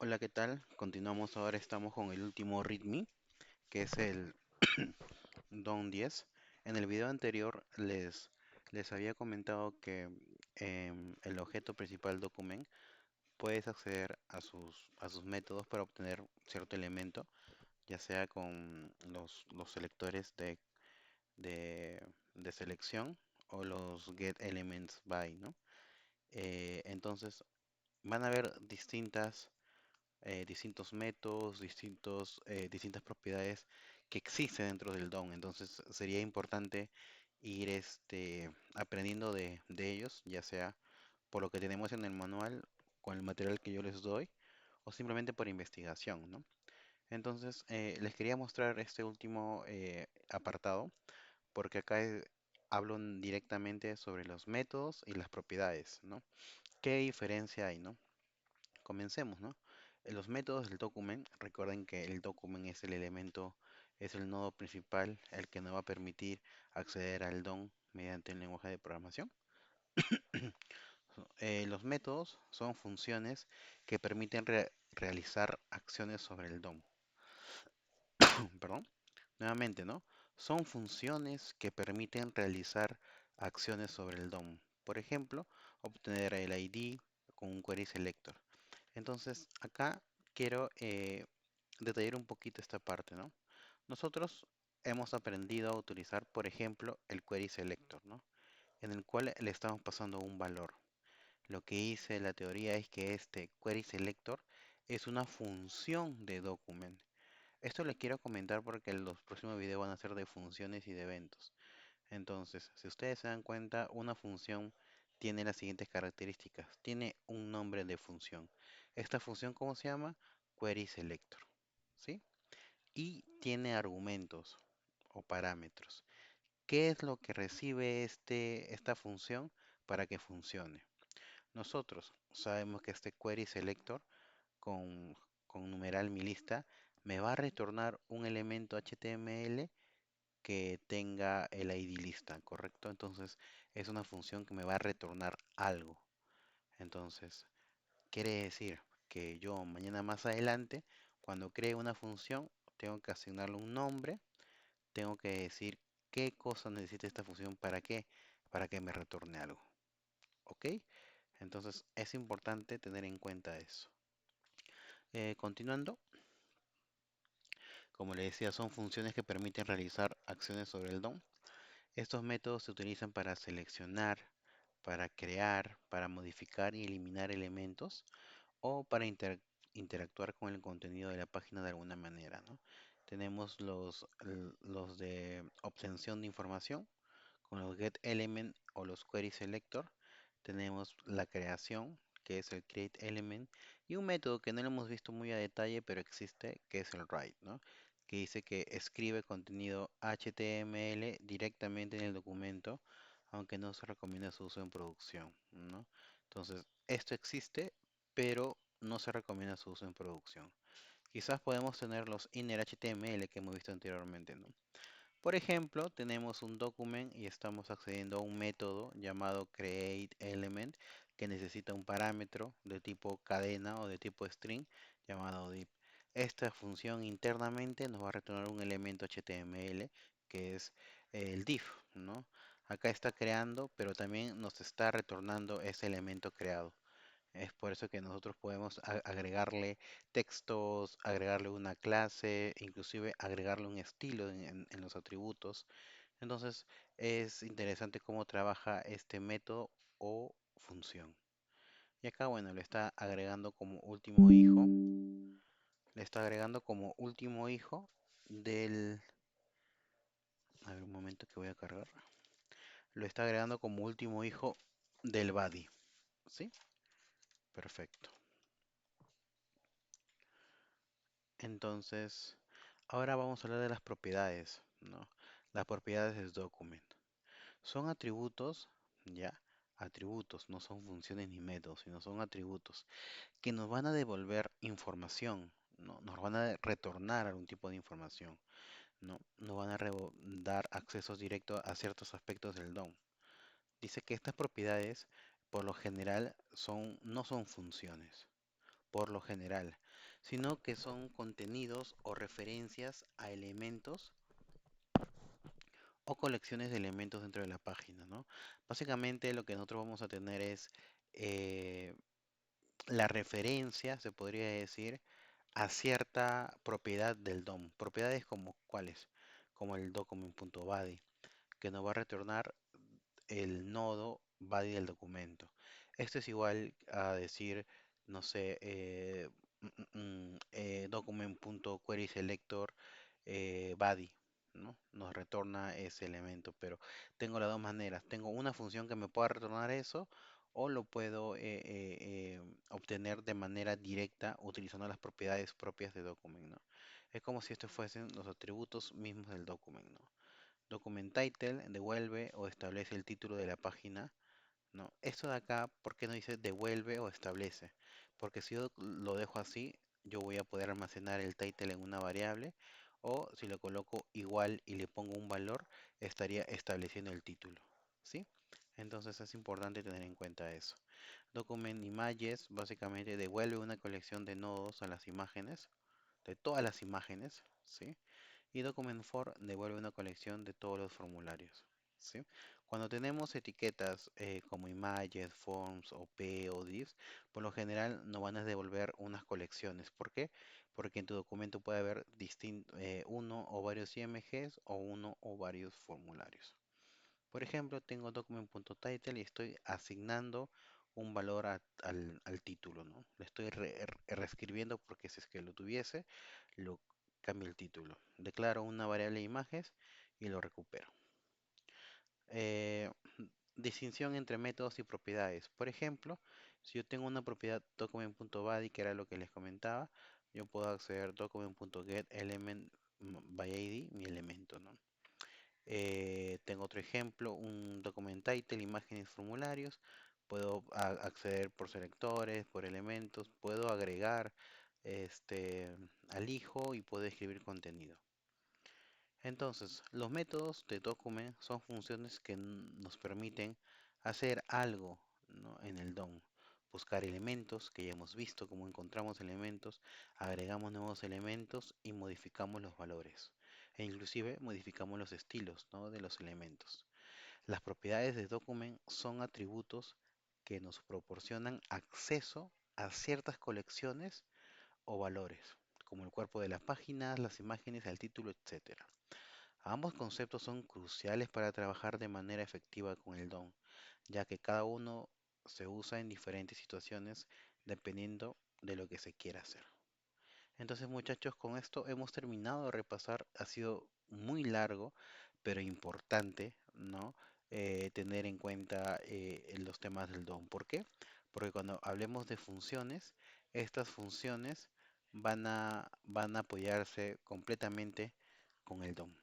Hola, ¿qué tal? Continuamos ahora, estamos con el último README, que es el DOM 10. En el video anterior les había comentado que el objeto principal document puedes acceder a sus métodos para obtener cierto elemento, ya sea con los selectores de, de selección o los getElementsBy, ¿no? Entonces van a haber distintos métodos, distintas propiedades que existen dentro del DOM. Entonces sería importante ir aprendiendo de ellos, ya sea por lo que tenemos en el manual, con el material que yo les doy, o simplemente por investigación, ¿no? Entonces les quería mostrar este último apartado, porque acá hablo directamente sobre los métodos y las propiedades, ¿no? ¿Qué diferencia hay, no? Comencemos, ¿no? Los métodos del document, recuerden que el document es el elemento, es el nodo principal, el que nos va a permitir acceder al DOM mediante el lenguaje de programación. Los métodos son funciones que permiten realizar acciones sobre el DOM. Perdón. Nuevamente, ¿no? Son funciones que permiten realizar acciones sobre el DOM. Por ejemplo, obtener el ID con un query selector. Entonces, acá quiero detallar un poquito esta parte, ¿no? Nosotros hemos aprendido a utilizar, por ejemplo, el query selector, ¿no? En el cual le estamos pasando un valor. Lo que hice la teoría es que este query selector es una función de document. Esto les quiero comentar porque los próximos videos van a ser de funciones y de eventos. Entonces, si ustedes se dan cuenta, una función tiene las siguientes características. Tiene un nombre de función. Esta función, ¿cómo se llama? Query selector. ¿Sí? Y tiene argumentos o parámetros. ¿Qué es lo que recibe esta función para que funcione? Nosotros sabemos que este query selector con, con numeral mi lista me va a retornar un elemento HTML que tenga el ID lista, ¿correcto? Entonces es una función que me va a retornar algo. Entonces, quiere decir que yo mañana más adelante, cuando cree una función, tengo que asignarle un nombre, tengo que decir qué cosa necesita esta función para qué, para que me retorne algo. ¿Ok? Entonces es importante tener en cuenta eso. Continuando, como le decía, son funciones que permiten realizar acciones sobre el DOM. Estos métodos se utilizan para seleccionar, para crear, para modificar y eliminar elementos o para interactuar con el contenido de la página de alguna manera, ¿no? Tenemos los de obtención de información con los getElement o los querySelector. Tenemos la creación, que es el createElement, y un método que no lo hemos visto muy a detalle, pero existe, que es el write, ¿no? Que dice que escribe contenido HTML directamente en el documento, aunque no se recomienda su uso en producción, ¿no? Entonces, esto existe, pero no se recomienda su uso en producción. Quizás podemos tener los inner HTML que hemos visto anteriormente, ¿no? Por ejemplo, tenemos un document y estamos accediendo a un método llamado createElement que necesita un parámetro de tipo cadena o de tipo string llamado div. Esta función internamente nos va a retornar un elemento HTML que es el div, ¿no? Acá está creando, pero también nos está retornando ese elemento creado. Es por eso que nosotros podemos agregarle textos, agregarle una clase, inclusive agregarle un estilo en los atributos. Entonces es interesante cómo trabaja este método o función. Y acá, bueno, le está agregando como último hijo, le está agregando como último hijo del... A ver, un momento que voy a cargar. Lo está agregando como último hijo del body. ¿Sí? Perfecto. Entonces, ahora vamos a hablar de las propiedades, ¿no? Las propiedades del document. Son atributos, ya, atributos, no son funciones ni métodos, sino son atributos que nos van a devolver información, ¿no? Nos van a retornar algún tipo de información, ¿no? Nos van a dar accesos directos a ciertos aspectos del DOM. Dice que estas propiedades, por lo general, no son funciones, por lo general. sino que son contenidos o referencias a elementos o colecciones de elementos dentro de la página, ¿no? Básicamente lo que nosotros vamos a tener es eh, la referencia, se podría decir, a cierta propiedad del DOM. Propiedades como cuáles, como el document.body, que nos va a retornar el nodo body del documento. Esto es igual a decir, no sé, document.querySelector body, ¿no? Nos retorna ese elemento, pero tengo las dos maneras. Tengo una función que me pueda retornar eso o lo puedo obtener de manera directa utilizando las propiedades propias de document, ¿no? Es como si estos fuesen los atributos mismos del document, ¿no? Document title devuelve o establece el título de la página, ¿no? Esto de acá, ¿por qué no dice devuelve o establece? Porque si yo lo dejo así, yo voy a poder almacenar el title en una variable, o si lo coloco igual y le pongo un valor, estaría estableciendo el título, ¿sí? Entonces es importante tener en cuenta eso. Document images básicamente devuelve una colección de nodos a las imágenes, de todas las imágenes, ¿sí? Y document for devuelve una colección de todos los formularios, ¿sí? Cuando tenemos etiquetas como images, forms, OP o divs, por lo general nos van a devolver unas colecciones. ¿Por qué? Porque en tu documento puede haber uno o varios IMGs o uno o varios formularios. Por ejemplo, tengo document.title y estoy asignando un valor al título, ¿no? Le estoy reescribiendo porque si es que lo tuviese, lo cambio el título. Declaro una variable de imágenes y lo recupero. Eh, distinción entre métodos y propiedades. Por ejemplo, si yo tengo una propiedad document.body, que era lo que les comentaba, yo puedo acceder document.getElementById, by ID, mi elemento, ¿no? Tengo otro ejemplo, un document title, imágenes, formularios. Puedo acceder por selectores, por elementos. Puedo agregar este alijo y puedo escribir contenido. Entonces, los métodos de document son funciones que nos permiten hacer algo, ¿no? En el DOM. Buscar elementos que ya hemos visto, cómo encontramos elementos, agregamos nuevos elementos y modificamos los valores. E inclusive modificamos los estilos, ¿no? De los elementos. Las propiedades de document son atributos que nos proporcionan acceso a ciertas colecciones o valores, como el cuerpo de las páginas, las imágenes, el título, etcétera. Ambos conceptos son cruciales para trabajar de manera efectiva con el DOM, ya que cada uno se usa en diferentes situaciones dependiendo de lo que se quiera hacer. Entonces, muchachos, con esto hemos terminado de repasar. Ha sido muy largo, pero importante, ¿no? Tener en cuenta los temas del DOM. ¿Por qué? Porque cuando hablemos de funciones, estas funciones van a apoyarse completamente con el DOM.